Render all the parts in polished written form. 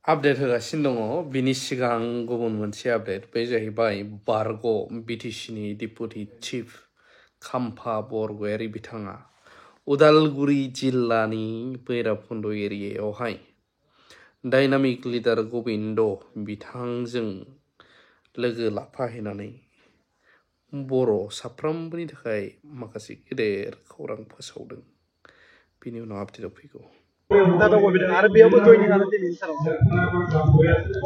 Update होगासिनो दङ बिनि सिगां गुबुन मोनसे आपडेट बे जाहैबाय बारग' बिटिसिनि डिपुटि चिफ खाम्फा बरगयारि बिथाङा उदालगुरि जिल्लानि भैरबकुन्द एरियायावहाय डायनामिक लिडार गबिन्द बिथांजों लोगो लाफाहैनानै बर' साफ्रोमबोनि थाखाय माखासे गेदेर खौरां फोसावदों। बिनि उनाव आपडेटआव फैगौ।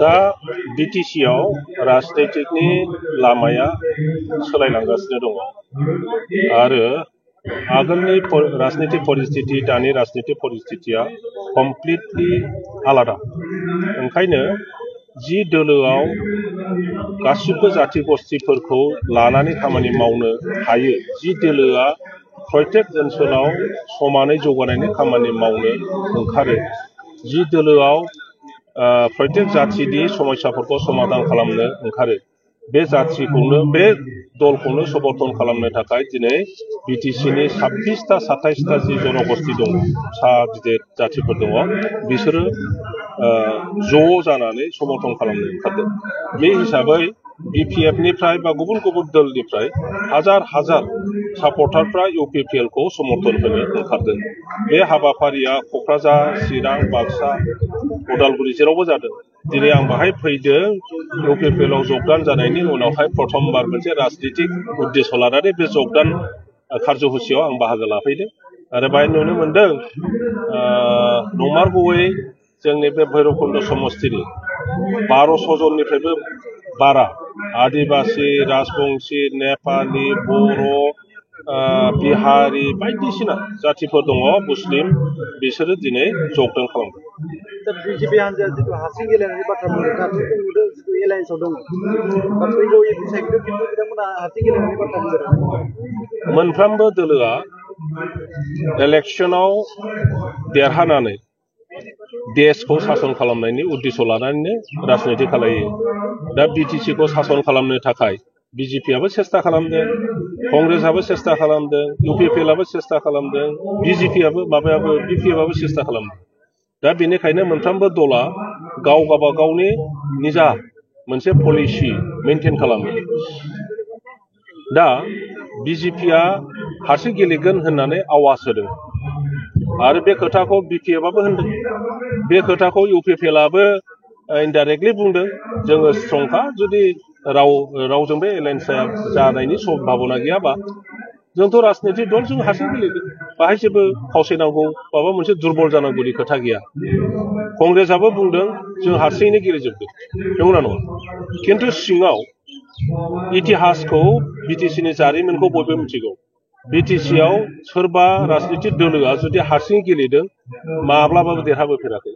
दा बिटिसिआव राजनितिकनि लामाया सोलायलांगासिनो दङ आरो आगोलनि राजनितिक परिस्थिति दानि राजनितिक परिस्थितिया कमप्लिटलि आलादा। ओंखायनो जि दोलोआव गासिबो जाथि गस्थिफोरखौ लानानै खामानि मावनो हायो, जि दोलोआ प्रत्येक ओनसोलाव समानै जौगानायनि खामानि मावनो ओंखारो, जि दोलोआव प्रत्येक जाथिनि समस्याफोरखौ समाधान खालामनो ओंखारो, बे जाथिखौनो बे दलखौनो समर्थन खालामनो थाखाय दिनै बिटिसिनि 26टा 27टा जि जनगोष्ठी दङ, फिसा गिदिर जाथिफोर दङ, बिसोरो ज' जानानै समर्थन खालामनो ओंखारदों। बे हिसाबै बिपिएफनिफ्राय बा गुबुन गुबुन दलनिफ्राय हाजार हाजार सापर्टारफ्रा इउपिपिएलखौ समर्थन होनो ओंखारदों। बे हाबाफारिया क'क्राझार, चिरां, बाक्सा, उदालगुरि जेरावबो जादों। दिनै आं बाहाय फैदों इउपिपिएलआव जगदान जानायनि उनावहाय प्रथमबार मोनसे राजनितिक उद्देश्य लानानै बे जगदान कार्यसुचियाव आं बाहागो लाफैदों आरो बाहाय नुनो मोनदों नंमारगौयै जोंनि बे भैरबकुन्द समस्तिनि 1200 जननिफ्रायबो बारा आदिबासि, राजबंशी, नेपाली, बर', बिहारि बायदिसिना जातिफोर दङ, मुस्लिम, बिसोरो दिनै जगदान खालामदों। बिजेपि हान्जाया जिथु हारसिं गेलेनायनि बाथ्रा बुंदों, दासिमबो नुदों जिथु एलायन्सआव दङ, फैगौ सायख'दों खिन्थु बिथांमोना हारसिं गेलेनायनि बाथ्रा बुंदों। मोनफ्रोमबो दोलोआ इलेक्सनाव देरहानानै देशखौ सासन खालामनायनि उद्देश्य लानानैनो राजनिति खालायो। दा बिटिसिखौ सासन खालामनो थाखाय बिजेपिआबो सेस्था खालामदों, कंग्रेसआबो सेस्था खालामदों, इउपिपिएलआबो सेस्था खालामदों, बिपिएफआबो सेस्था खालामदों। दा बेनिखायनो मोनफ्रोमबो दला गाव गावबागावनि निजा मोनसे पलिसि मेनटेन खालामो। दा बिजेपिआ हारसिं गेलेगोन होननानै आवाज होदों आरो बे खोथाखौ बिपिएफआबो होनदों, बे खोथाखौ इउपिपिएलआबो इनडाइरेक्टलि बुंदों। जोङो स्ट्रंखा, जुदि रावजोंबो एलायन्स जानायनि सम्भाबना गैयाबा जोंथ' राजनितिक दल, जों हारसिं गेलेगोन, बाहाय जेबो फावसायनांगौ माबा मोनसे दुरबल जानांगौनि खोथा गैया। कंग्रेसआबो बुंदों जों हारसिङैनो गेलेजोबगोन, नंगौना नङा? खिन्थु सिङाव इतिहासखौ बिटिसिनि जारिमिनखौ बयबो मिथिगौ। बिटिसिआव सोरबा राजनितिक दोलोआ जुदि हारसिं गेलेदों माब्लाबाबो देरहाबोफेराखै।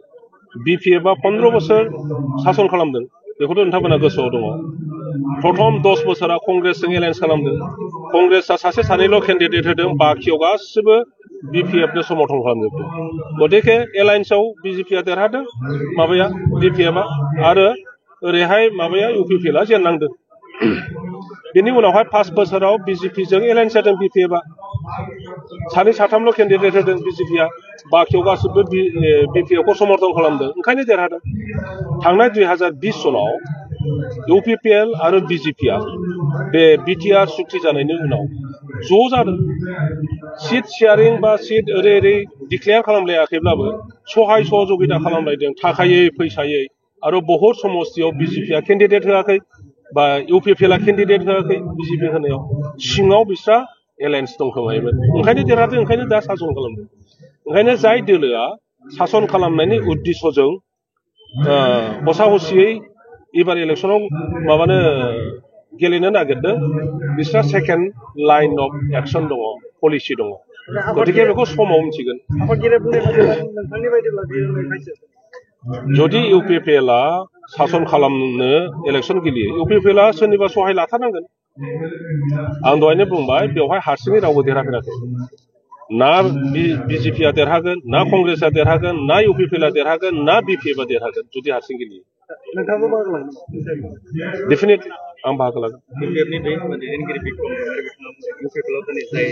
बिपिएफआ 15 बोसोर सासन खालामदों, बेखौथ' नोंथांमोना गोसोआव दङ। प्रथम 10 बोसोरा कंग्रेसजों एलायन्स खालामदों, कंग्रेसआ सासे सानैल' केन्डिडेट होदों, बाखियाव गासिबो बिपिएफनो समर्थन खालामजोबदों। गतिके एलायन्सआव बिजेपिआ देरहादों, बिपिएफआ, आरो ओरैहाय इउपिपिएलआ जेननांदों। बेनि उनावहाय 5 बोसोराव बिजेपिजों एलायन्स जादों बिपिएफआ, सानै साथामल' केन्डिडेट होदों बिजेपिआ, बाखियाव गासिबो बिपिएफखौ समर्थन खालामदों, ओंखायनो देरहादों। थांनाय 2020 सनाव इउपिपिएल आरो बिजेपिआ बे बिटिआर सुक्ति जानायनि उनाव ज' जादों। सिट शेयारिं बा सिट ओरै डिक्लेयार खालामलायाखैब्लाबो सहाय सहযোगिता खालामलायदों, थाखायै फैसायै, आरो बहुत समस्तियाव बिजेपिआ केन्डिडेट होआखै बा इउपिपिएलआ केन्डिडेट होआखै। बिजेपि होनायाव सिङाव बिस्रा एलायन्स दंखोमायोमोन, ओंखायनो देरहादों, ओंखायनो दा सासन खालामदों। ओंखायनो जाय दोलोआ सासन खालामनायनि उद्देश्यजों हसा हसियै एबार इलेक्सनाव गेलेनो नागिरदों, बिस्रा सेकेन्ड लाइन अफ एक्सन दङ, पलिसि दङ। गतिके बेखौ समाव मिथिगोन। जुदि इउपिपिएलआ सासन खालामनो इलेक्सन गेलेयो, इउपिपिएलआ सोरनिबा सहाय लाथारनांगोन। आं दहायनो बुंबाय, बेवहाय हारसिङै रावबो देरहाफेराखै। ना बिजेपिआ देरहागोन, ना कंग्रेसआ देरहागोन, ना इउपिपिएलआ देरहागोन, ना बिपिएफआ देरहागोन जुदि हारसिं गेलेयो। डेफिनेटलि आं बाहागो लागोन बिपिएफनि बै दैदेनगिरि बिक्रम इउपिपिएलआव दिनै जाय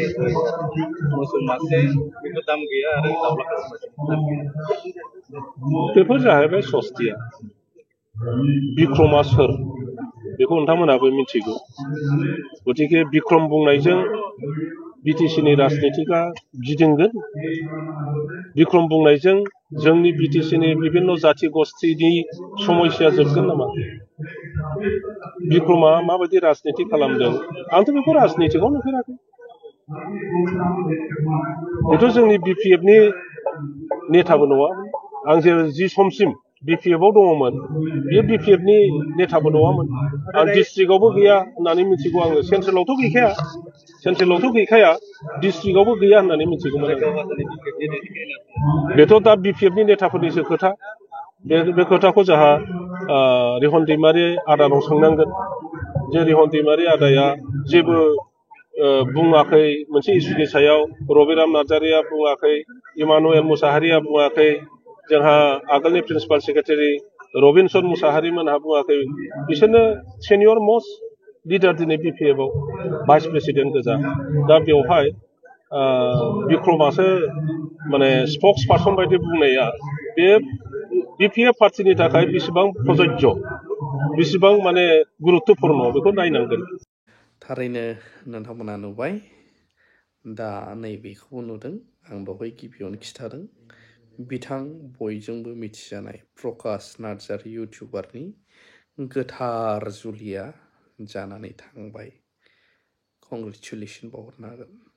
मोसौ मासे बेबो दाम गैया आरो दाउला खासि मासे दाम गैया बेफोर जाहैबाय सस्तिया बिक्रमा सोर बेखौ नोंथांमोनाबो मिथिगौ गतिके बिक्रम बुंनायजों बिटिसिनि राजनितिका गिदिंगोन बिक्रम बुंनायजों जोंनि बिटिसिनि बिभिन्न जाति गस्थिनि समस्या जोबगोन नामा बिक्रमा माबायदि राजनिति खालामदों आंथ' बेखौ राजनितिखौ नुफेराखै बेथ' जोंनि बिपिएफनि नेताबो नङा आं जि समसिम बिपिएफआव दङमोन बेयो बिपिएफनि नेताबो नङामोन आं डिस्ट्रिक्टआवबो गैया होननानै मिथिगौ आङो सेन्ट्रेलावथ' गैखाया डिस्ट्रिक्टआवबो गैया होननानै मिथिगौमोन बेथ' दा बिपिएफनि नेताफोरनिसो खोथा बे खोथाखौ जोंहा रिहन दैमारि आदानाव सोंनांगोन जे रिहन दैमारि आदाया जेबो बुङाखै मोनसे इस्युनि सायाव रबिराम नार्जारिया बुङाखै इमानुएल मुसाहारिया बुङाखै जोंहा आगोलनि प्रिन्सिपाल सेक्रेटारि रबिनसन मुसाहारि मोनहा बुङाखै बिसोरनो सेनियर मस्ट लिडार दिनै बिपिएफआव भाइस प्रेसिडेन्ट गोजा दा बेवहाय बिक्रमासो माने स्पक्स पार्सन बायदि बुंनाया बे बिपिएफ पार्टिनि थाखाय बेसेबां प्रजज्य बेसेबां माने गुरुत्वपूर्ण बेखौ नायनांगोन थारैनो नोंथांमोना नुबाय दा नैबेखौबो नुदों आं दहाय गिबियावनो खिथादों बिथां बयजोंबो मिथिजानाय प्रकाश नार्जारि इउटिउबारनि गोथार जुलिया जानानै थांबाय कंग्रेचुलेसन बावहरनो हागोन